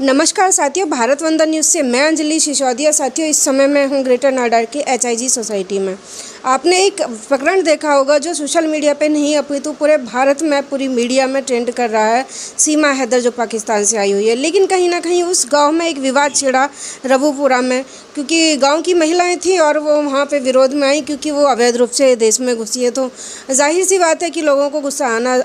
नमस्कार साथियों, भारत वंदन न्यूज़ से मैं अंजलि सिसोदिया। साथियों, इस समय मैं हूं ग्रेटर नोएडा की HIG सोसाइटी में। आपने एक प्रकरण देखा होगा जो सोशल मीडिया पे नहीं अपितु पूरे भारत में, पूरी मीडिया में ट्रेंड कर रहा है। सीमा हैदर जो पाकिस्तान से आई हुई है, लेकिन कहीं ना कहीं उस गांव में एक विवाद छिड़ा रबूपुरा में, क्योंकि गांव की महिलाएं थी और वो वहाँ पे विरोध में आई क्योंकि वो अवैध रूप से देश में घुसी है। तो जाहिर सी बात है कि लोगों को गुस्सा आना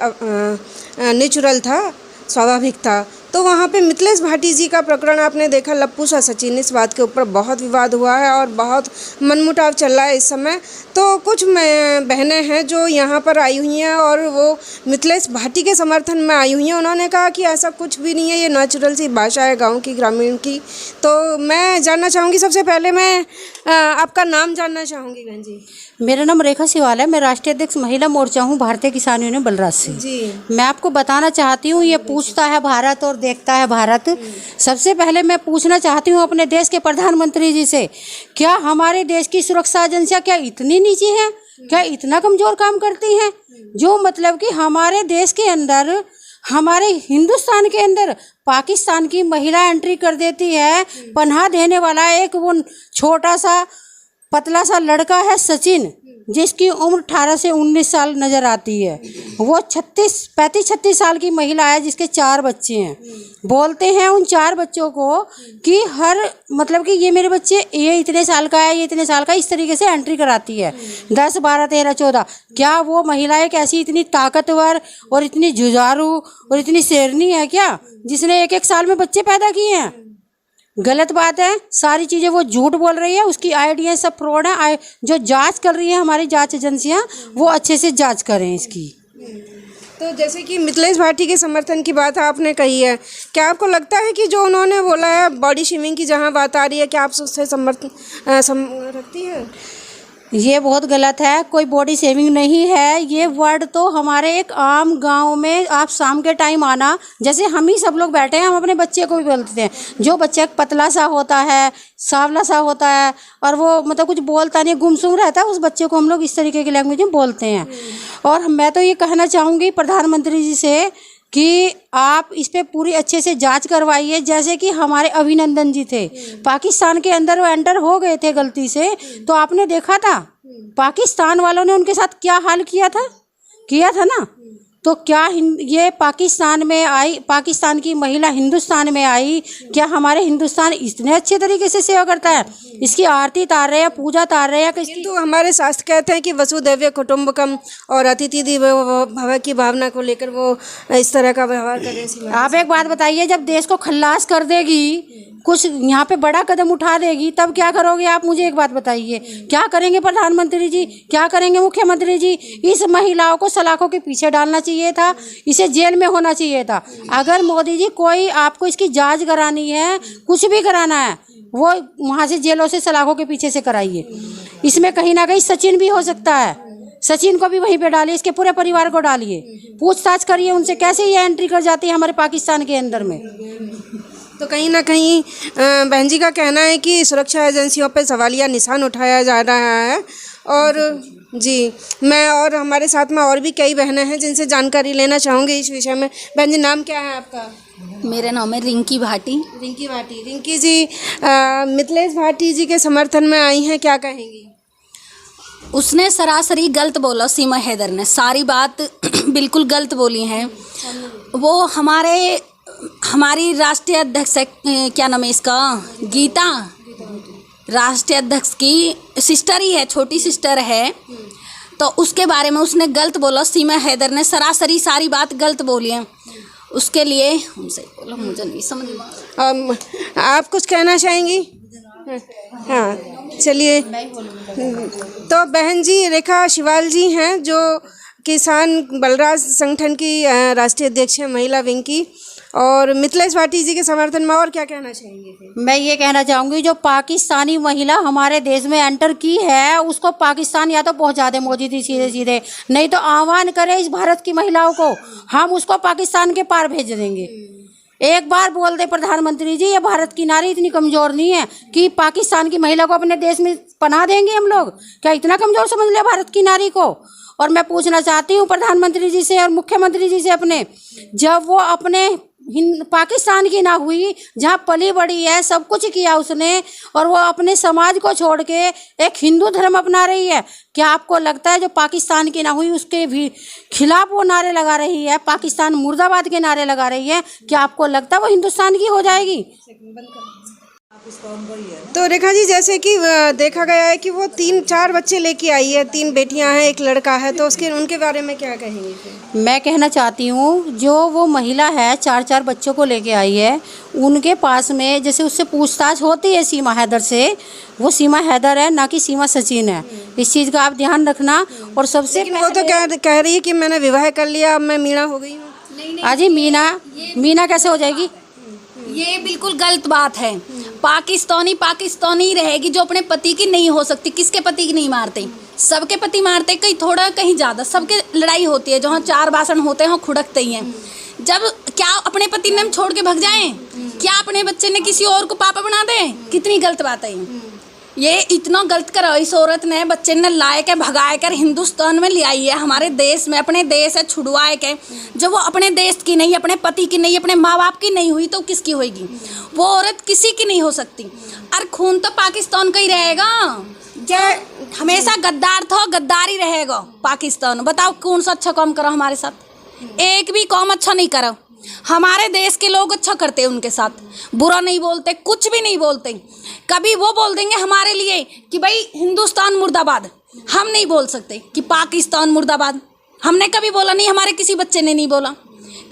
नेचुरल था, स्वाभाविक था। तो वहाँ पे मिथिलेश भाटी जी का प्रकरण आपने देखा, लप्पू सा सचिन, इस बात के ऊपर बहुत विवाद हुआ है और बहुत मनमुटाव चल रहा है इस समय। तो कुछ बहनें हैं जो यहाँ पर आई हुई हैं और वो मिथिलेश भाटी के समर्थन में आई हुई हैं। उन्होंने कहा कि ऐसा कुछ भी नहीं है, ये नेचुरल सी भाषा है गाँव की, ग्रामीण की। तो मैं जानना चाहूँगी, सबसे पहले मैं आपका नाम जानना चाहूँगी बहन जी। मेरा नाम रेखा सिवाल है। मैं राष्ट्रीय अध्यक्ष महिला मोर्चा हूँ, भारतीय किसान यूनियन बलराज से जी। मैं आपको बताना चाहती हूँ, ये पूछता है भारत और देखता है भारत। सबसे पहले मैं पूछना चाहती हूँ अपने देश के प्रधानमंत्री जी से, क्या हमारे देश की सुरक्षा एजेंसियाँ क्या इतनी नीची हैं, क्या इतना कमजोर काम करती हैं? जो मतलब कि हमारे देश के अंदर, हमारे हिंदुस्तान के अंदर पाकिस्तान की महिला एंट्री कर देती है। पनाह देने वाला एक वो छोटा सा पतला सा लड़का है सचिन, जिसकी उम्र 18 से 19 साल नज़र आती है। वो 35-36 साल की महिला है जिसके 4 बच्चे हैं। बोलते हैं उन 4 बच्चों को कि हर मतलब कि ये मेरे बच्चे, ये इतने साल का है, ये इतने साल का, इस तरीके से एंट्री कराती है। 10, 12, 13, 14। क्या वो महिला एक ऐसी इतनी ताकतवर और इतनी जुझारू और इतनी शेरनी है क्या, जिसने 1-1 साल में बच्चे पैदा किए हैं? गलत बात है। सारी चीज़ें वो झूठ बोल रही है, उसकी आइडिया सब फ्रॉड है। जो जांच कर रही है हमारी जांच एजेंसियां, वो अच्छे से जांच करें इसकी। तो जैसे कि मिथिलेश भाटी के समर्थन की बात आपने कही है, क्या आपको लगता है कि जो उन्होंने बोला है बॉडी शेमिंग की जहां बात आ रही है, क्या आप उससे समर्थन रखती है? ये बहुत गलत है। कोई बॉडी शेमिंग नहीं है। ये वर्ड तो हमारे एक आम गांव में आप शाम के टाइम आना, जैसे हम ही सब लोग बैठे हैं, हम अपने बच्चे को भी बोलते हैं। जो बच्चा पतला सा होता है, सांवला सा होता है और वो मतलब कुछ बोलता नहीं, गुमसुम रहता है, उस बच्चे को हम लोग इस तरीके की लैंग्वेज में बोलते हैं। और मैं तो ये कहना चाहूँगी प्रधानमंत्री जी से कि आप इस पे पूरी अच्छे से जांच करवाइए। जैसे कि हमारे अभिनंदन जी थे, पाकिस्तान के अंदर वो एंटर हो गए थे गलती से, तो आपने देखा था पाकिस्तान वालों ने उनके साथ क्या हाल किया था ना। तो क्या ये पाकिस्तान में आई, पाकिस्तान की महिला हिंदुस्तान में आई, क्या हमारे हिंदुस्तान इतने अच्छे तरीके से सेवा करता है? इसकी आरती तार रहे हैं, पूजा तार रहे हैं। किंतु हमारे शास्त्र कहते हैं कि वसुधैव कुटुंबकम और अतिथि देवो भव की भावना को लेकर वो इस तरह का व्यवहार कर रहे हैं। आप एक बात बताइए, जब देश को खल्लास कर देगी, कुछ यहाँ पे बड़ा कदम उठा देगी, तब क्या करोगे आप? मुझे एक बात बताइए, क्या करेंगे प्रधानमंत्री जी, क्या करेंगे मुख्यमंत्री जी? इस महिलाओं को सलाखों के पीछे डालना चाहिए था, इसे जेल में होना चाहिए था। अगर मोदी जी कोई आपको इसकी जांच करानी है, कुछ भी कराना है, वो वहाँ से जेलों से सलाखों के पीछे से कराइए। इसमें कहीं ना कहीं सचिन भी हो सकता है, सचिन को भी वहीं पे डालिए, इसके पूरे परिवार को डालिए, पूछताछ करिए उनसे कैसे ये एंट्री कर जाती है हमारे पाकिस्तान के अंदर में। तो कहीं ना कहीं बहन जी का कहना है कि सुरक्षा एजेंसियों पे सवालिया निशान उठाया जा रहा है। और जी, मैं और हमारे साथ में और भी कई बहनें हैं जिनसे जानकारी लेना चाहूँगी इस विषय में। बहन जी, नाम क्या है आपका? मेरा नाम है रिंकी भाटी। रिंकी भाटी। रिंकी जी, मिथिलेश भाटी जी के समर्थन में आई हैं, क्या कहेंगी? उसने सरासरी गलत बोला, सीमा हैदर ने सारी बात बिल्कुल गलत बोली हैं। वो हमारी राष्ट्रीय अध्यक्ष, क्या नाम है इसका, गीता, राष्ट्रीय अध्यक्ष की सिस्टर ही है, छोटी सिस्टर है। तो उसके बारे में उसने गलत बोला। सीमा हैदर ने सरासरी सारी बात गलत बोली है। उसके लिए हमसे बोला, मुझे नहीं समझ में। आप कुछ कहना चाहेंगी? हाँ, चलिए। तो बहन जी रेखा सिवाल जी हैं, जो किसान बलराज संगठन की राष्ट्रीय अध्यक्ष है, महिला विंग की। और मिथिलेश भाटी जी के समर्थन में और क्या कहना चाहेंगे? मैं ये कहना चाहूँगी, जो पाकिस्तानी महिला हमारे देश में एंटर की है, उसको पाकिस्तान या तो पहुँचा दे मोदी जी सीधे सीधे, नहीं तो आह्वान करे इस भारत की महिलाओं को, हम उसको पाकिस्तान के पार भेज देंगे। एक बार बोल दे प्रधानमंत्री जी, ये भारत की नारी इतनी कमज़ोर नहीं है कि पाकिस्तान की महिला को अपने देश में पनाह देंगे हम लोग। क्या इतना कमज़ोर समझ लिया भारत की नारी को? और मैं पूछना चाहती हूँ प्रधानमंत्री जी से और मुख्यमंत्री जी से अपने, जब वो अपने पाकिस्तान की ना हुई, जहाँ पली बड़ी है, सब कुछ किया उसने, और वो अपने समाज को छोड़ के एक हिंदू धर्म अपना रही है। क्या आपको लगता है जो पाकिस्तान की ना हुई उसके भी खिलाफ वो नारे लगा रही है, पाकिस्तान मुर्दाबाद के नारे लगा रही है, क्या आपको लगता है वो हिंदुस्तान की हो जाएगी? तो रेखा जी, जैसे कि देखा गया है कि वो 3-4 बच्चे लेके आई है, 3 बेटियां हैं, 1 लड़का है, तो उनके बारे में क्या कहेंगे फिर? मैं कहना चाहती हूँ जो वो महिला है 4-4 बच्चों को लेके आई है, उनके पास में जैसे उससे पूछताछ होती है सीमा हैदर से, वो सीमा हैदर है ना कि सीमा सचिन है, इस चीज़ का आप ध्यान रखना। और सबसे वो तो कह रही है कि मैंने विवाह कर लिया, अब मैं मीणा हो गई हूँ। अजी मीना कैसे हो जाएगी? ये बिल्कुल गलत बात है। पाकिस्तानी रहेगी जो अपने पति की नहीं हो सकती। किसके पति की नहीं मारते? सबके पति मारते, कहीं थोड़ा कहीं ज़्यादा, सबके लड़ाई होती है। जहाँ 4 बासन होते हैं वो खुड़कते ही हैं। जब क्या अपने पति ने हम छोड़ के भाग जाएं? क्या अपने बच्चे ने किसी और को पापा बना दें? कितनी गलत बात है ये इतना गलत करा इस औरत ने। बच्चे ने लाए के भगाए कर हिंदुस्तान में ले आई है, हमारे देश में, अपने देश है छुड़वाए के। जब वो अपने देश की नहीं, अपने पति की नहीं, अपने माँ बाप की नहीं हुई तो किसकी होगी? वो औरत किसी की नहीं हो सकती। और खून तो पाकिस्तान का ही रहेगा। क्या हमेशा गद्दार था, गद्दारी रहेगा पाकिस्तान। बताओ कौन सा अच्छा काम करो हमारे साथ? एक भी काम अच्छा नहीं करो। हमारे देश के लोग अच्छा करते हैं, उनके साथ बुरा नहीं बोलते, कुछ भी नहीं बोलते। कभी वो बोल देंगे हमारे लिए कि भाई हिंदुस्तान मुर्दाबाद, हम नहीं बोल सकते कि पाकिस्तान मुर्दाबाद। हमने कभी बोला नहीं, हमारे किसी बच्चे ने नहीं बोला।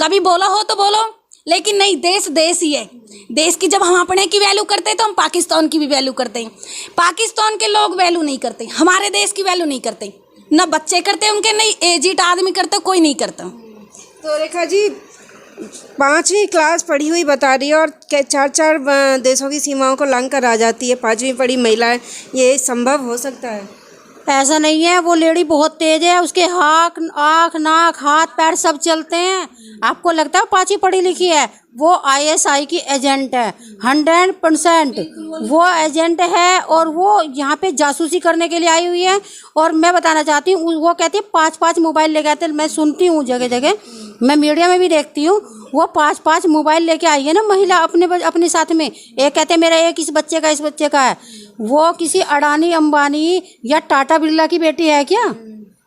कभी बोला हो तो बोलो, लेकिन नहीं, देश देश ही है। देश की जब हम अपने की वैल्यू करते हैं तो हम पाकिस्तान की भी वैल्यू करते हैं। पाकिस्तान के लोग वैल्यू नहीं करते, हमारे देश की वैल्यू नहीं करते। न बच्चे करते उनके, नहीं एजिड आदमी करते, कोई नहीं करता। तो रेखा जी 5वीं क्लास पढ़ी हुई बता रही है और 4-4 देशों की सीमाओं को लांघ कर आ जाती है, 5वीं पढ़ी महिला है, ये संभव हो सकता है? ऐसा नहीं है, वो लेडी बहुत तेज है, उसके आँख नाक हाथ पैर सब चलते हैं। आपको लगता है 5वीं पढ़ी लिखी है? वो ISI की एजेंट है 100%। वो एजेंट है और वो यहाँ पे जासूसी करने के लिए आई हुई है। और मैं बताना चाहती हूँ, वो कहती है 5-5 मोबाइल लेके आते। मैं सुनती हूँ जगह जगह, मैं मीडिया में भी देखती हूँ, वो 5-5 मोबाइल लेके आई है ना महिला अपने साथ में। एक कहते हैं मेरा एक इस बच्चे का, इस बच्चे का है। वो किसी अडानी अंबानी या टाटा बिरला की बेटी है क्या?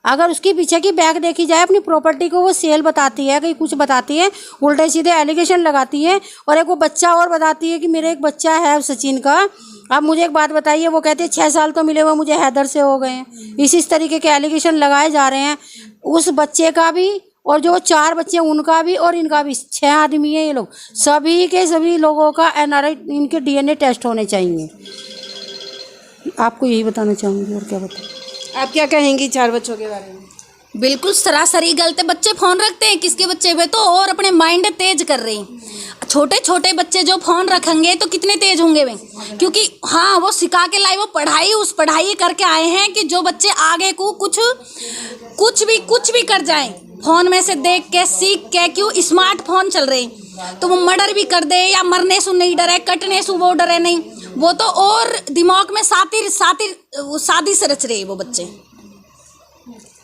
अगर उसके पीछे की बैग देखी जाए, अपनी प्रॉपर्टी को वो सेल बताती है, कहीं कुछ बताती है, उल्टे सीधे एलिगेशन लगाती है। और एक वो बच्चा और बताती है कि मेरा एक बच्चा है सचिन का। अब मुझे एक बात बताइए, वो कहती है 6 साल तो मिले हुए मुझे हैदर से हो गए हैं। इस तरीके के एलिगेशन लगाए जा रहे हैं उस बच्चे का भी, और जो 4 बच्चे उनका भी, और इनका भी। 6 आदमी है ये लोग, सभी के सभी लोगों का NRI इनके DNA टेस्ट होने चाहिए। आपको यही बताना चाहूँगी, और क्या बताऊँ। आप क्या कहेंगी 4 बच्चों के बारे में? बिल्कुल सरासरी गलत है। बच्चे फ़ोन रखते हैं, किसके बच्चे पे तो, और अपने माइंड तेज कर रहे हैं। छोटे छोटे बच्चे जो फ़ोन रखेंगे तो कितने तेज होंगे वे? क्योंकि हाँ, वो सिखा के लाई, वो उस पढ़ाई करके आए हैं कि जो बच्चे आगे को कुछ भी कर जाएं, फ़ोन में से देख के सीख के। क्यों? स्मार्टफोन चल रहे हैं, तो वो मर्डर भी कर दे या मरने से नहीं डरे, कटने से वो डरे नहीं। वो तो और दिमाग में साजिश रच रहे वो बच्चे।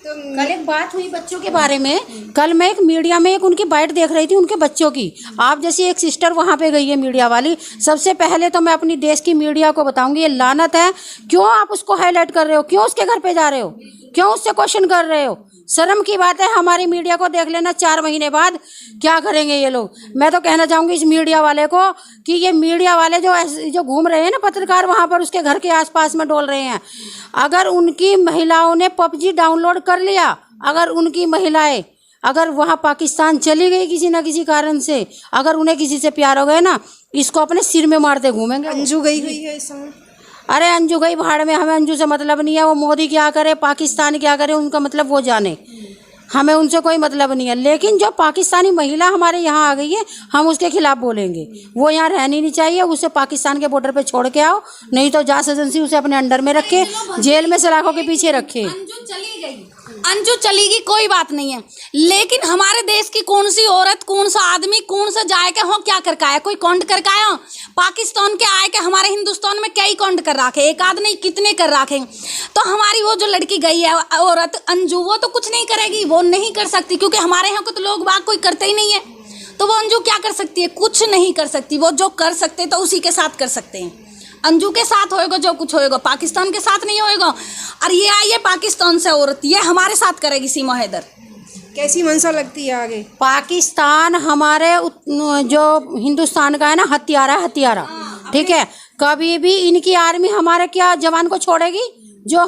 कल एक बात हुई बच्चों के बारे में, कल मैं एक मीडिया में एक उनकी बाइट देख रही थी उनके बच्चों की। आप जैसी एक सिस्टर वहाँ पे गई है मीडिया वाली। सबसे पहले तो मैं अपनी देश की मीडिया को बताऊंगी, ये लानत है। क्यों आप उसको हाईलाइट कर रहे हो? क्यों उसके घर पे जा रहे हो? क्यों उससे क्वेश्चन कर रहे हो? शर्म की बात है। हमारी मीडिया को देख लेना 4 महीने बाद क्या करेंगे ये लोग। मैं तो कहना चाहूँगी इस मीडिया वाले को कि ये मीडिया वाले जो घूम रहे हैं ना पत्रकार, वहाँ पर उसके घर के आसपास में डोल रहे हैं, अगर उनकी महिलाओं ने PUBG डाउनलोड कर लिया, अगर उनकी महिलाएं अगर वहाँ पाकिस्तान चली गई किसी ना किसी कारण से, अगर उन्हें किसी से प्यार हो गया ना, इसको अपने सिर में मारते घूमेंगे। अंजू गई हुई है इस समय। अरे अंजू गई भाड़ में, हमें अंजू से मतलब नहीं है। वो मोदी क्या करे, पाकिस्तान क्या करे, उनका मतलब वो जाने, हमें उनसे कोई मतलब नहीं है। लेकिन जो पाकिस्तानी महिला हमारे यहाँ आ गई है, हम उसके खिलाफ बोलेंगे। वो यहाँ रहनी नहीं चाहिए, उसे पाकिस्तान के बॉर्डर पे छोड़ के आओ, नहीं तो जांच एजेंसी उसे अपने अंडर में रखे, जेल में सलाखों के पीछे रखे। अंजू चलेगी, कोई बात नहीं है, लेकिन हमारे देश की कौन सी औरत, कौन सा आदमी, कौन सा जाए के हो क्या करके आया? कोई कांड करके आया? पाकिस्तान के आए के हमारे हिंदुस्तान में क्या ही कांड कर रखे? एक आध नहीं, कितने कर रखे। तो हमारी वो जो लड़की गई है औरत अंजू, वो तो कुछ नहीं करेगी, वो नहीं कर सकती, क्योंकि हमारे यहाँ को तो लोग बाग कोई करते ही नहीं है। तो वो अंजू क्या कर सकती है? कुछ नहीं कर सकती। वो जो कर सकते तो उसी के साथ कर सकते हैं। अंजू के साथ होएगा जो कुछ होएगा, पाकिस्तान के साथ नहीं होएगा। और ये आई है पाकिस्तान से औरत, ये हमारे साथ करेगी सीमा हैदर। कैसी मंशा लगती है आगे? पाकिस्तान हमारे जो हिंदुस्तान का है ना, हत्यारा, ठीक है। कभी भी इनकी आर्मी हमारे क्या जवान को छोड़ेगी? जो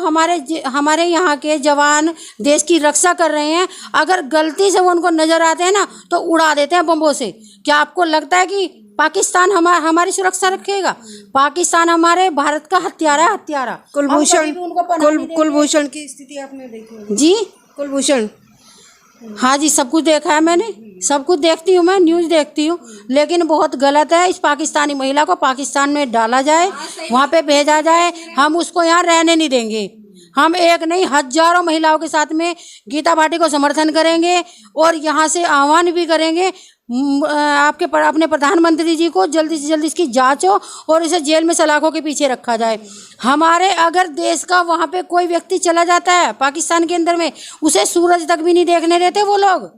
हमारे यहाँ के जवान देश की रक्षा कर रहे हैं, अगर गलती से वो उनको नजर आते हैं ना तो उड़ा देते हैं बम्बों से। क्या आपको लगता है कि पाकिस्तान हमारी सुरक्षा रखेगा? पाकिस्तान हमारे भारत का हत्यारा। कुलभूषण की स्थिति आपने देखी होगी। जी, कुलभूषण, हाँ जी, सब कुछ देखा है मैंने, सब कुछ देखती हूँ मैं, न्यूज़ देखती हूँ। लेकिन बहुत गलत है, इस पाकिस्तानी महिला को पाकिस्तान में डाला जाए, वहाँ पे भेजा जाए। हम उसको यहाँ रहने नहीं देंगे। हम एक नहीं, हजारों महिलाओं के साथ में गीता भाटी को समर्थन करेंगे और यहाँ से आह्वान भी करेंगे अपने प्रधानमंत्री जी को जल्दी से जल्दी इसकी जांच हो और इसे जेल में सलाखों के पीछे रखा जाए। हमारे अगर देश का वहाँ पे कोई व्यक्ति चला जाता है पाकिस्तान के अंदर में, उसे सूरज तक भी नहीं देखने देते वो लोग।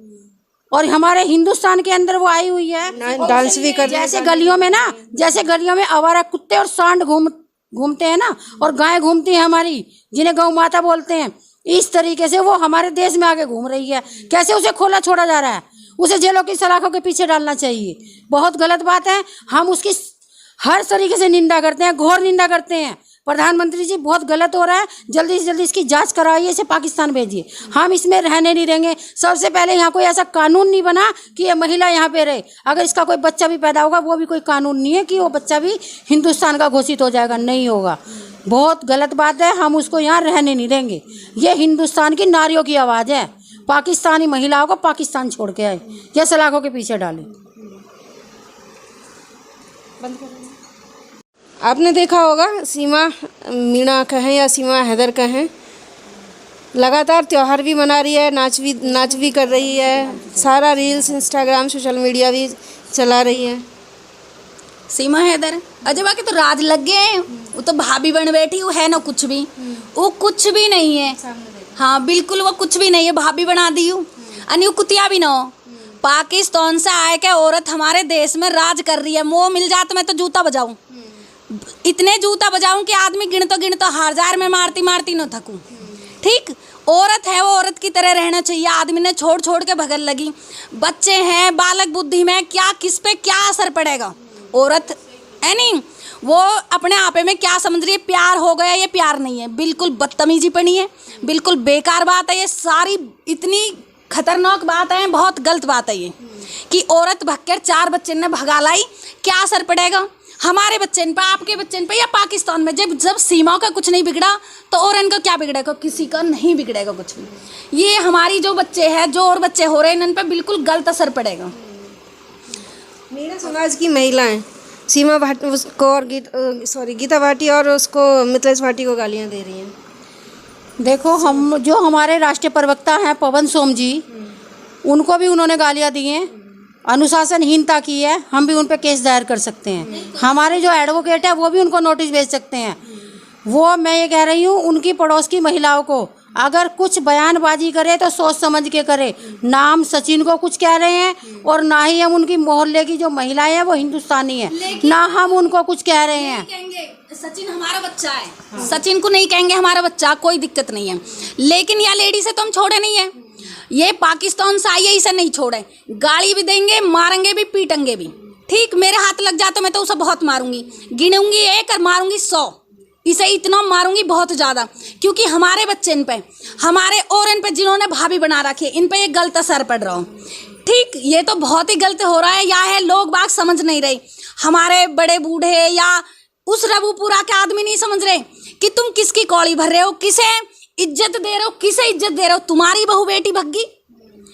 और हमारे हिंदुस्तान के अंदर वो आई हुई है, डांस भी कर, जैसे गलियों में आवारा कुत्ते और सांड घूमते हैं ना, और गाय घूमती है हमारी, जिन्हें गौ माता बोलते हैं। इस तरीके से वो हमारे देश में आके घूम रही है। कैसे उसे खोला छोड़ा जा रहा है? उसे जेलों की सलाखों के पीछे डालना चाहिए। बहुत गलत बात है। हम उसकी हर तरीके से निंदा करते हैं, घोर निंदा करते हैं। प्रधानमंत्री जी, बहुत गलत हो रहा है, जल्दी से जल्दी इसकी जांच कराइए, इसे पाकिस्तान भेजिए। हम इसमें रहने नहीं देंगे। सबसे पहले यहाँ कोई ऐसा कानून नहीं बना कि ये महिला यहाँ पे रहे। अगर इसका कोई बच्चा भी पैदा होगा, वो भी कोई कानून नहीं है कि वो बच्चा भी हिंदुस्तान का घोषित हो जाएगा, नहीं होगा। बहुत गलत बात है, हम उसको यहाँ रहने नहीं देंगे। ये हिंदुस्तान की नारियों की आवाज़ है। पाकिस्तानी महिलाओं को पाकिस्तान छोड़ के आए या सलाखों के पीछे डाले। आपने देखा होगा, सीमा मीणा कहें या सीमा हैदर कहें, लगातार त्यौहार भी मना रही है, नाच भी कर रही है, सारा रील्स, इंस्टाग्राम, सोशल मीडिया भी चला रही है। सीमा हैदर अजय बाकी तो राज लग गए हैं। वो तो भाभी बन बैठी, वो है ना कुछ भी, वो कुछ भी नहीं है। हाँ बिल्कुल, वो कुछ भी नहीं है, भाभी बना दी हूँ। अनि वो कुतिया भी ना हो। पाकिस्तान से आए के औरत हमारे देश में राज कर रही है। मोह मिल जाता मैं तो जूता बजाऊं, इतने जूता बजाऊं कि आदमी गिनतो हजार में मारती न थकूं। ठीक, औरत है वो औरत की तरह रहना चाहिए। आदमी ने छोड़ के भगल लगी। बच्चे हैं, बालक बुद्धि में क्या, किस पे क्या असर पड़ेगा? औरत है नहीं, वो अपने आपे में क्या समझ रही है? प्यार हो गया, ये प्यार नहीं है, बिल्कुल बदतमीजी पड़ी है, बिल्कुल बेकार बात है। ये सारी इतनी खतरनाक बात है, बहुत गलत बात है ये कि औरत भगकर 4 बच्चे ने भगा लाई। क्या असर पड़ेगा हमारे बच्चे पे, आपके बच्चे पे या पाकिस्तान में? जब सीमा का कुछ नहीं बिगड़ा तो और इनका क्या बिगड़ेगा? किसी का नहीं बिगड़ेगा कुछ भी। ये हमारी जो बच्चे हैं, जो और बच्चे हो रहे हैं, इन पे बिल्कुल गलत असर पड़ेगा। मेरा समाज की महिलाएं सीमा भाटी उसको और गीता भाटी और उसको मिथिलेश भाटी को गालियां दे रही हैं। देखो, हम जो हमारे राष्ट्रीय प्रवक्ता हैं पवन सोम जी, उनको भी उन्होंने गालियां दी हैं, अनुशासनहीनता की है। हम भी उन पर केस दायर कर सकते हैं। हमारे जो एडवोकेट है वो भी उनको नोटिस भेज सकते हैं। वो, मैं ये कह रही हूँ, उनकी पड़ोस की महिलाओं को अगर कुछ बयानबाजी करे तो सोच समझ के करे। ना हम सचिन को कुछ कह रहे हैं और ना ही हम उनकी मोहल्ले की जो महिलाएं हैं वो हिंदुस्तानी है, ना हम उनको कुछ कह रहे हैं। कहेंगे सचिन हमारा बच्चा है, हाँ। सचिन को नहीं कहेंगे हमारा बच्चा, कोई दिक्कत नहीं है। लेकिन यह लेडी से तो हम छोड़े नहीं है। ये पाकिस्तान से आई है, इसे नहीं छोड़े। गाली भी देंगे, मारेंगे भी, पीटेंगे भी। ठीक, मेरे हाथ लग जाते मैं तो उसे बहुत मारूंगी, गिनूंगी 1 और मारूंगी 100। इसे इतना मारूंगी बहुत ज़्यादा, क्योंकि हमारे बच्चे इन पे, हमारे और इन पे जिन्होंने भाभी बना रखी है, इन पे ये गलत असर पड़ रहा हो। ठीक, ये तो बहुत ही गलत हो रहा है। या है लोग बाग समझ नहीं रहे, हमारे बड़े बूढ़े या उस रबूपुरा के आदमी नहीं समझ रहे कि तुम किसकी कौड़ी भर रहे हो, किसे इज्जत दे रहे हो, किसे इज्जत दे रहे हो। तुम्हारी बहू बेटी भग्गी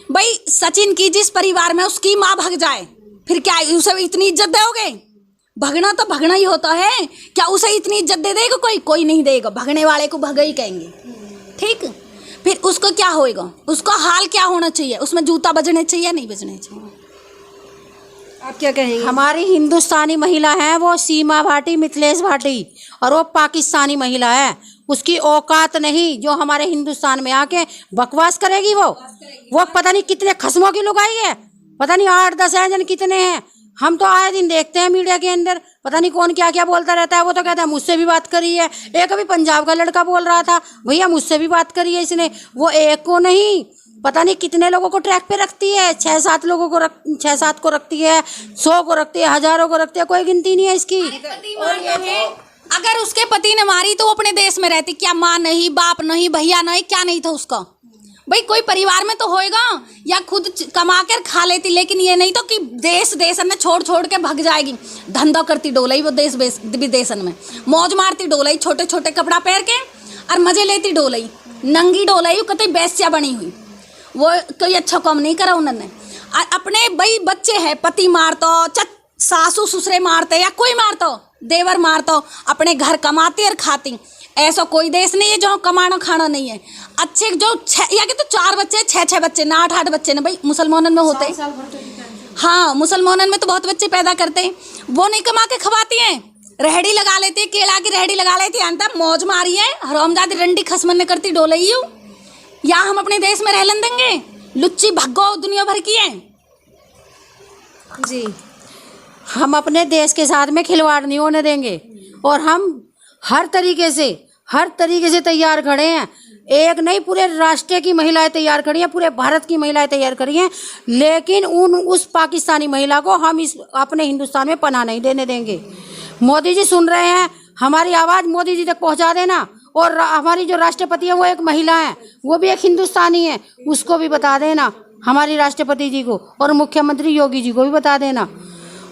भाई, सचिन की जिस परिवार में उसकी माँ भग जाए, फिर क्या उसे इतनी इज्जत दोगे? भगना तो भगना ही होता है। क्या उसे इतनी इज्जत दे देगा कोई नहीं देगा। भगने वाले को भगा ही कहेंगे। ठीक, फिर उसको क्या होएगा? उसका हाल क्या होना चाहिए? उसमें जूता बजने चाहिए या नहीं बजने चाहिए? आप क्या कहेंगे? हमारी हिंदुस्तानी महिला है वो सीमा भाटी, मिथिलेश भाटी, और वो पाकिस्तानी महिला है। उसकी औकात नहीं जो हमारे हिंदुस्तान में आके बकवास करेगी। वो पता नहीं कितने खस्मों की लुगाई है, पता नहीं 8-10 हैं जन कितने हैं। हम तो आए दिन देखते हैं मीडिया के अंदर, पता नहीं कौन क्या क्या बोलता रहता है। वो तो कहता है मुझसे भी बात करी है। एक अभी पंजाब का लड़का बोल रहा था, भैया मुझसे भी बात करी है इसने। वो एक को नहीं, पता नहीं कितने लोगों को ट्रैक पे रखती है। 6-7 लोगों को 6-7 को रखती है, 100 को रखती है, हजारों को रखती है, कोई गिनती नहीं है इसकी। अगर उसके पति ने मारी तो वो अपने देश में रहती, क्या माँ नहीं, बाप नहीं, भैया नहीं, क्या नहीं था उसका? भाई कोई परिवार में तो होएगा, या खुद कमा कर खा लेती। लेकिन ये नहीं तो कि देश देशन में छोड़ छोड़ के भग जाएगी। धंधा करती डोलाई वो देश विदेशन में, मौज मारती डोलाई, छोटे छोटे कपड़ा पहन के और मजे लेती डोलाई, नंगी डोलाई, कतई बेस्या बनी हुई। वो कोई अच्छा काम नहीं करा उन्होंने। अपने भाई बच्चे हैं, पति मारतो, सासू ससुरे मारते, या कोई मारतो, देवर मारतो, अपने घर कमाती और खाती। ऐसा कोई देश नहीं है जो कमाना खाना नहीं है। अच्छे जो या कि तो 4 बच्चे, 6-6 बच्चे ना, 8-8 बच्चे ना, भाई मुसलमानों में होते हैं। हाँ, मुसलमानों में तो बहुत बच्चे पैदा करते हैं। वो नहीं कमा के खवाती हैं, रेहड़ी लगा लेती है, केला की रेहड़ी लगा लेती है, अंत मौज मारी है, हरामजादी रंडी खसमन ने करती डोलई। या हम अपने देश में रह लन देंगे? लुच्ची भग्गो दुनिया भर की है जी। हम अपने देश के साथ में खिलवाड़ नहीं होने देंगे, और हम हर तरीके से तैयार खड़े हैं। एक नहीं, पूरे राष्ट्र की महिलाएं तैयार खड़ी हैं, पूरे भारत की महिलाएं तैयार खड़ी हैं। लेकिन उस पाकिस्तानी महिला को हम इस अपने हिंदुस्तान में पनाह नहीं देने देंगे। मोदी जी सुन रहे हैं, हमारी आवाज़ मोदी जी तक पहुंचा देना। और हमारी जो राष्ट्रपति है वो एक महिला है, वो भी एक हिंदुस्तानी है, उसको भी बता देना, हमारी राष्ट्रपति जी को, और मुख्यमंत्री योगी जी को भी बता देना।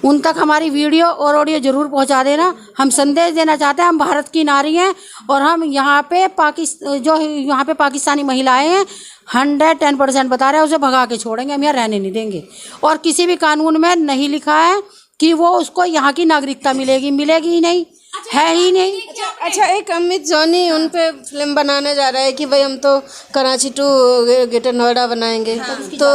उन तक हमारी वीडियो और ऑडियो जरूर पहुंचा देना। हम संदेश देना चाहते हैं, हम भारत की नारी हैं, और हम यहाँ पे पाकिस्तानी महिलाएं हैं, 110% बता रहे हैं, उसे भगा के छोड़ेंगे, हम यहाँ रहने नहीं देंगे। और किसी भी कानून में नहीं लिखा है कि वो उसको यहाँ की नागरिकता मिलेगी ही नहीं, है ही नहीं। अच्छा, एक अमित जॉनी उन पे फिल्म बनाने जा रहा है कि भाई हम तो कराची टू ग्रेटर नोएडा बनाएंगे। तो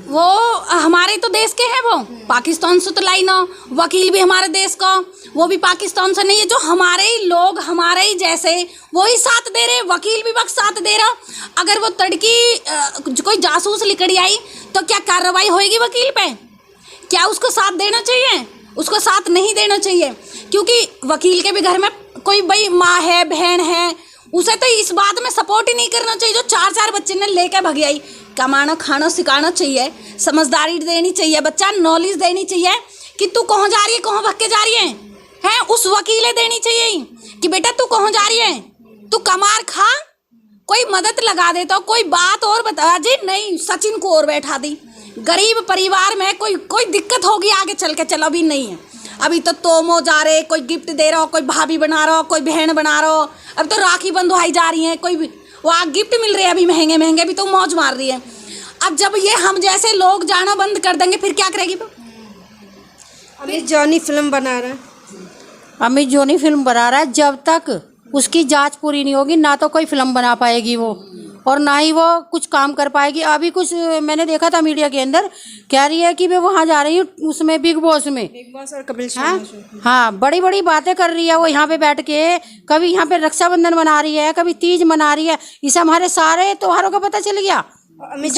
वो हमारे तो देश के हैं, वो पाकिस्तान से तो लाई ना। वकील भी हमारे देश का, वो भी पाकिस्तान से नहीं है। जो हमारे ही लोग, हमारे ही जैसे, वो ही साथ दे रहे, वकील भी वक्त साथ दे रहा। अगर वो तड़की कोई जासूस लिकड़ी आई तो क्या कार्रवाई होएगी वकील पे? क्या उसको साथ देना चाहिए? उसको साथ नहीं देना चाहिए, क्योंकि वकील के भी घर में कोई भाई माँ है, बहन है, उसे तो इस बात में सपोर्ट ही नहीं करना चाहिए। जो 4-4 बच्चे ने लेकर भगी आई, कमाना खाना सिखाना चाहिए, समझदारी देनी चाहिए, बच्चा नॉलेज देनी चाहिए कि तू कहाँ जा रही है, कहाँ भग के जा रही है। उस वकीले देनी चाहिए कि बेटा तू कहाँ जा रही है, तू कमार खा, कोई मदद लगा दे तो कोई बात और बता। जी नहीं, सचिन को और बैठा दी। गरीब परिवार में कोई दिक्कत होगी आगे चल के, चलो अभी नहीं है। अभी तो तोमो जा रहे, कोई गिफ्ट दे रहा हो, कोई भाभी बना रहा हो, कोई बहन बना रहा हो। अब तो राखी बंधवाई जा रही है, कोई वहाँ गिफ्ट मिल रहे हैं अभी महंगे महंगे, भी तो मौज मार रही है। अब जब ये हम जैसे लोग जाना बंद कर देंगे फिर क्या करेगी वो? अमित जॉनी फिल्म बना रहा है। अमित जॉनी फिल्म बना रहा है, जब तक उसकी जांच पूरी नहीं होगी ना तो कोई फिल्म बना पाएगी वो, और ना ही वो कुछ काम कर पाएगी। अभी कुछ मैंने देखा था मीडिया के अंदर, कह रही है कि मैं वहाँ जा रही हूँ उसमें बिग बॉस और कपिल शर्मा। हाँ, बड़ी बड़ी बातें कर रही है वो यहाँ पे बैठ के। कभी यहाँ पे रक्षाबंधन मना रही है, कभी तीज मना रही है। इसे हमारे सारे त्योहारों का पता चल गया। अमित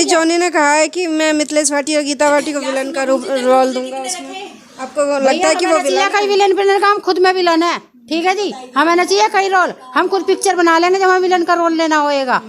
जॉनी ने कहा है कि मैं मिथिलेश भाटी और गीता भाटी को विलन का रोल दूंगा उसमें। आपको लगता है कि वो विलन का हम खुद में विलन है? ठीक है जी, हमें ना चाहिए कई रोल, हम खुद पिक्चर बना लेंगे जब हमें विलन का रोल लेना होएगा।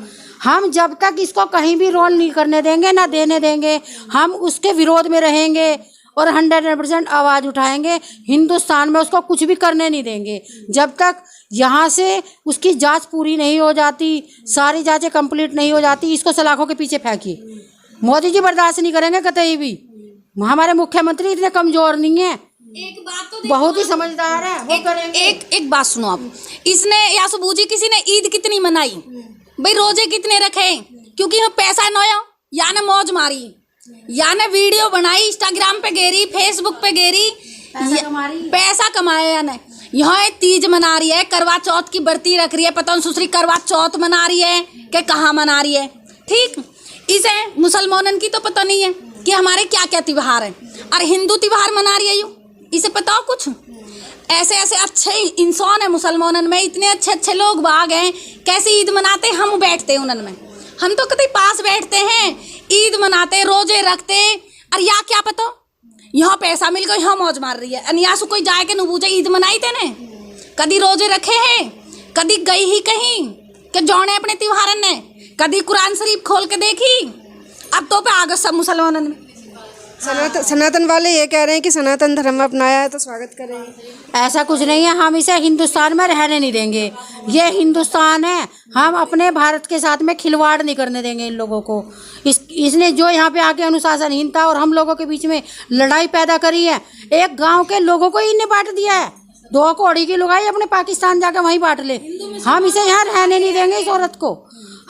हम जब तक इसको कहीं भी रोल नहीं करने देंगे, ना देने देंगे, हम उसके विरोध में रहेंगे और 100% आवाज़ उठाएंगे। हिंदुस्तान में उसको कुछ भी करने नहीं देंगे जब तक यहाँ से उसकी जांच पूरी नहीं हो जाती, सारी जांचें कंप्लीट नहीं हो जाती। इसको सलाखों के पीछे फेंकिए, मोदी जी बर्दाश्त नहीं करेंगे कतई भी। हमारे मुख्यमंत्री इतने कमज़ोर नहीं है, एक बात तो बहुत ही समझदार है, वो करेंगे। एक बात सुनो आप, इसने यासुबू जी किसी ने ईद कितनी मनाई भाई, रोजे कितने रखे? क्योंकि यहाँ पैसा नया, या ने मौज मारी, या ने वीडियो बनाई, इंस्टाग्राम पे गेरी, फेसबुक पे गेरी, पैसा कमाया। या ने यहाँ तीज मना रही है, करवा चौथ की बरती रख रही है, पता नहीं सुसरी करवा चौथ मना रही है कि कहाँ मना रही है। ठीक, इसे मुसलमानन की तो पता नहीं है कि हमारे क्या क्या त्योहार है, और हिंदू त्योहार मना रही है। इसे बताओ कुछ? ऐसे ऐसे अच्छे इंसान है मुसलमानन में, इतने अच्छे अच्छे लोग बाग हैं, कैसे ईद मनाते हम बैठते हैं उनन में। हम तो कभी पास बैठते हैं, ईद मनाते, रोजे रखते, और या क्या पता यहाँ पैसा मिल गया, यहाँ मौज मार रही है। अनिया से कोई जाए के न पूछे ईद मनाई तेने, कदी रोजे रखे हैं, कदी गई ही कहीं कि जौने अपने त्योहारन ने, कदी कुरान शरीफ खोल के देखी। अब तो पे आगे सब मुसलमानों ने। सनातन वाले ये कह रहे हैं कि सनातन धर्म अपनाया है तो स्वागत करेंगे। ऐसा कुछ नहीं है, हम इसे हिंदुस्तान में रहने नहीं देंगे। ये हिंदुस्तान है, हम अपने भारत के साथ में खिलवाड़ नहीं करने देंगे इन लोगों को। इसने जो यहाँ पे आके अनुशासनहीनता और हम लोगों के बीच में लड़ाई पैदा करी है, एक गांव के लोगों को इन्हें बांट दिया है। 2 कौड़ी की लुगाई अपने पाकिस्तान जाकर वहीं बांट ले। हम इसे यहाँ रहने नहीं देंगे, इस औरत को।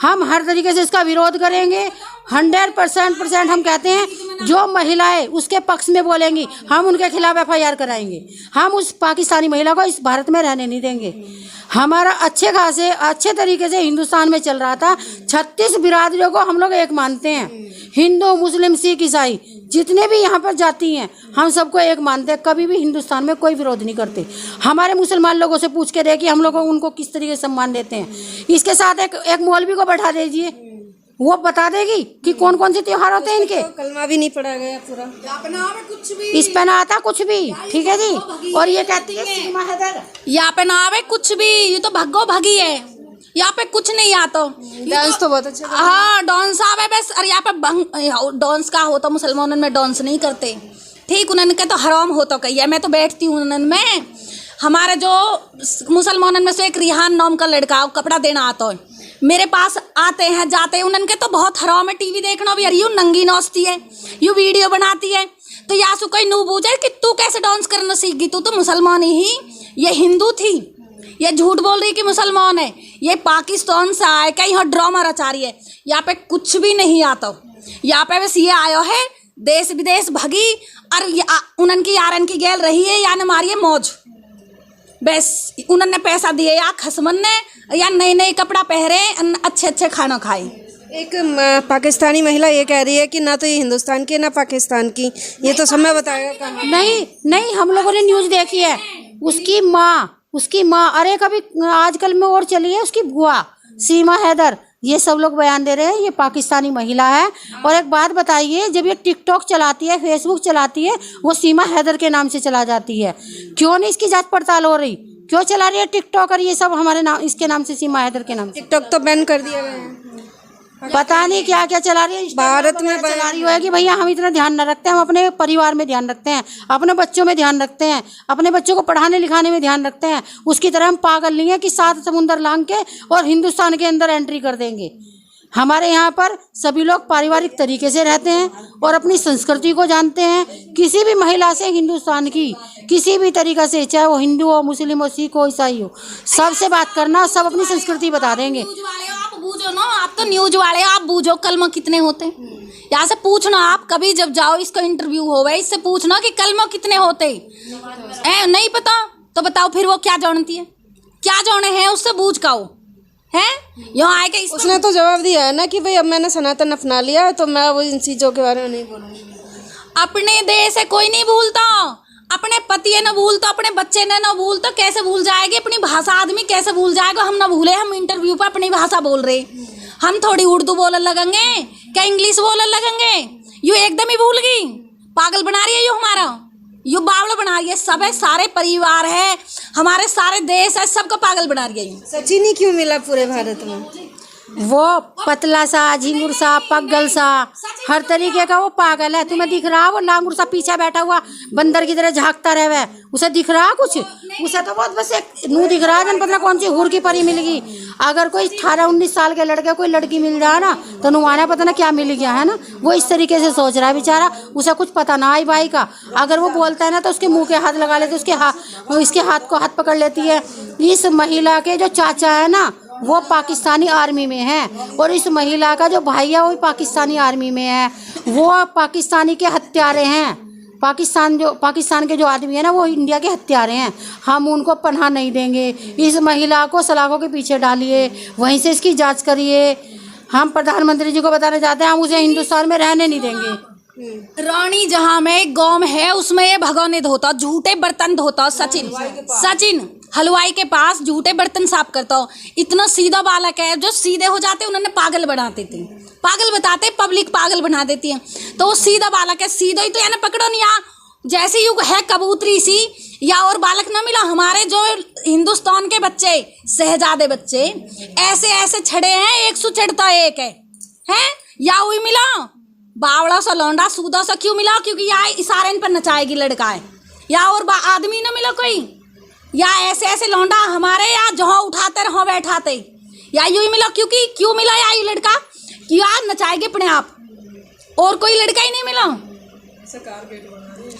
हम हर तरीके से इसका विरोध करेंगे। 100% हम कहते हैं जो महिलाएं उसके पक्ष में बोलेंगी हम उनके खिलाफ FIR कराएंगे। हम उस पाकिस्तानी महिला को इस भारत में रहने नहीं देंगे। हमारा अच्छे तरीके से हिंदुस्तान में चल रहा था। 36 बिरादरियों को हम लोग एक मानते हैं, हिंदू, मुस्लिम, सिख, ईसाई जितने भी यहाँ पर जाती हैं, हम सबको एक मानते हैं। कभी भी हिंदुस्तान में कोई विरोध नहीं करते। हमारे मुसलमान लोगों से पूछ के देखिए हम लोग उनको किस तरीके से सम्मान देते हैं। इसके साथ एक मौलवी को बैठा दीजिए, वो बता देगी कि कौन कौन से त्योहार होते हैं इनके। तो कलमा भी नहीं पढ़ा गया पूरा, इस पे ना आता कुछ भी, ठीक है जी। और ये कहती है सीमा हैदर, यहाँ पे ना आवे कुछ भी, ये तो भगो भगी है, यहाँ पे कुछ नहीं आता। डांस तो बहुत अच्छा। हाँ डांस आवे बस, और यहाँ पे डांस का होता, मुसलमानों में डांस नहीं करते, ठीक। उन्होंने कहा तो हराम होता कही है। मैं तो बैठती हूँ उन्होंने में, हमारे जो मुसलमानों में से एक रिहान नाम का लड़का कपड़ा देना आता है, मेरे पास आते हैं जाते हैं, उनके तो बहुत हराम है टीवी देखना भी। अरे यू नंगी नाचती है, यू वीडियो बनाती है, तो यासु कोई नू पूछे कि तू कैसे डांस करना सीख गई, तू तो मुसलमान ही, ये हिंदू थी, ये झूठ बोल रही कि मुसलमान है, ये पाकिस्तान से आए क्या यहाँ ड्रामा रचा रही है। यहाँ पे कुछ भी नहीं आता, यहाँ पे बस ये आयो है देश विदेश भगी, और उनकी यारन की गैल रही है या न मारिए मौज, बस उन्होंने पैसा दिए या खसमन ने, या नए नए कपड़ा पहरे, अच्छे अच्छे खाना खाए। एक पाकिस्तानी महिला ये कह रही है कि ना तो ये हिंदुस्तान की ना पाकिस्तान की, ये तो समय बताएगा कहाँ। नहीं, हम लोगों ने न्यूज़ देखी है। उसकी माँ अरे कभी आजकल में और चली है उसकी बुआ सीमा हैदर, ये सब लोग बयान दे रहे हैं ये पाकिस्तानी महिला है। और एक बात बताइए, जब ये टिकटॉक चलाती है, फेसबुक चलाती है, वो सीमा हैदर के नाम से चला जाती है, क्यों नहीं इसकी जांच पड़ताल हो रही? क्यों चला रही है टिकटॉक और ये सब हमारे नाम, इसके नाम से, सीमा हैदर के नाम से? टिकटॉक तो बैन कर दिया गया है, पता नहीं क्या क्या चला रही है। भारत में चला रही है कि भैया हम इतना ध्यान न रखते हैं, हम अपने परिवार में ध्यान रखते हैं, अपने बच्चों में ध्यान रखते हैं, अपने बच्चों को पढ़ाने लिखाने में ध्यान रखते हैं। उसकी तरह हम पागल नहीं है कि 7 समुंदर लांघ के और हिंदुस्तान के अंदर एंट्री कर देंगे। हमारे यहाँ पर सभी लोग पारिवारिक तरीके से रहते हैं और अपनी संस्कृति को जानते हैं। किसी भी महिला से हिंदुस्तान की किसी भी तरीक़ा से, चाहे वो हिंदू हो, मुस्लिम हो, सिख हो, ईसाई हो, सबसे बात करना, सब अपनी संस्कृति बता देंगे। आप बूझो ना, आप तो न्यूज वाले, आप बूझो कलमा कितने होते हैं, यहाँ से पूछना। आप कभी जब जाओ इसका इंटरव्यू होवे, इससे पूछना कि कलमा कितने होते हैं। नहीं पता तो बताओ फिर वो क्या जानती है, क्या जाने हैं, उससे पूछ काओ है। यहाँ आए के उसने तो जवाब दिया है ना कि भाई अब मैंने सनातन अपना लिया है तो मैं वो इन चीज़ों के बारे में नहीं बोलूँगी। अपने देश है कोई नहीं भूलता, अपने पति न भूलता, अपने बच्चे ने न भूलता, कैसे भूल जाएगी अपनी भाषा? आदमी कैसे भूल जाएगा? हम ना भूले, हम इंटरव्यू पर अपनी भाषा बोल रहे, हम थोड़ी उर्दू बोलने लगेंगे क्या इंग्लिश बोलने लगेंगे? यू एकदम ही भूल गई, पागल बना रही है यू हमारा, यू बावला बना रही है। सब है, सारे परिवार है, हमारे सारे देश है, सबको पागल बना रही है। सचिन ही क्यों मिला पूरे भारत में? वो पतला सा, झिंगुर सा, पगल सा, हर तरीके का वो पागल है। तुम्हें दिख रहा वो लांगुर सा पीछे बैठा हुआ बंदर की तरह झांकता रहे, उसे दिख रहा कुछ? उसे तो बहुत बस एक मुँह दिख रहा है, जन पता कौन सी हुर की परी मिल गई। अगर कोई 18-19 साल के लड़के कोई लड़की मिल जाए ना तो नुमाना पता ना क्या मिल गया है ना। वो इस तरीके से सोच रहा है बेचारा, उसे कुछ पता ना आई भाई का। अगर वो बोलता है ना तो उसके मुँह के हाथ लगा लेते, इसके हाथ को हाथ पकड़ लेती है। इस महिला के जो चाचा है ना वो पाकिस्तानी आर्मी में है, और इस महिला का जो भाई है वो भी पाकिस्तानी आर्मी में है। वो पाकिस्तानी के हत्यारे हैं। पाकिस्तान के जो आदमी है ना वो इंडिया के हत्यारे हैं। हम उनको पनाह नहीं देंगे। इस महिला को सलाखों के पीछे डालिए, वहीं से इसकी जांच करिए। हम प्रधानमंत्री जी को बताना चाहते हैं हम उसे हिंदुस्तान में रहने नहीं देंगे। रानी जहाँ में एक गांव है उसमें ये भगोने धोता, झूठे बर्तन धोता। सचिन हलवाई के पास झूठे बर्तन साफ करता हो। इतना सीधा बालक है, जो सीधे हो जाते उन्होंने पागल बना देते, पागल बताते, पब्लिक पागल बना देती है। तो वो सीधा बालक है, सीधा ही तो यानी पकड़ो नहीं। यहाँ जैसे युग है कबूतरी सी, या और बालक ना मिला। हमारे जो हिंदुस्तान के बच्चे, शहजादे बच्चे ऐसे ऐसे छड़े हैं, एक सु चढ़ता एक है या वही मिला बावड़ा सा लौंडा सूदा सा क्यों मिला? क्योंकि यहाँ इशारे पर नचाएगी लड़का है, या और आदमी ना मिला कोई, या ऐसे ऐसे लौंडा हमारे यहाँ जहाँ उठाते रहो बैठाते, या यूं ही मिला। क्योंकि क्यों मिला या यू लड़का कि यार नचाएगे अपने आप, और कोई लड़का ही नहीं मिला।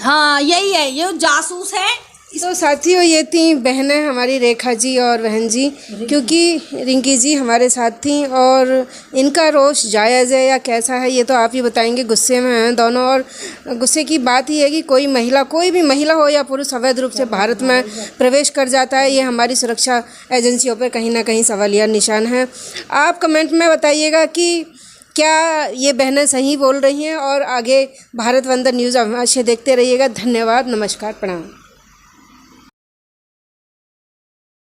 हाँ यही है, ये जासूस है। तो साथियों, ये थी बहनें हमारी रेखा जी और बहन जी, क्योंकि रिंकी जी हमारे साथ थी और इनका रोष जायज़ है या कैसा है ये तो आप ही बताएंगे। गुस्से में हैं दोनों, और गुस्से की बात ही है कि कोई महिला, कोई भी महिला हो या पुरुष अवैध रूप से भारत में प्रवेश कर जाता है, ये हमारी सुरक्षा एजेंसियों पर कहीं ना कहीं सवालिया निशान है। आप कमेंट में बताइएगा कि क्या ये बहनें सही बोल रही हैं, और आगे भारत वंदन न्यूज़ अवश्य देखते रहिएगा। धन्यवाद, नमस्कार, प्रणाम।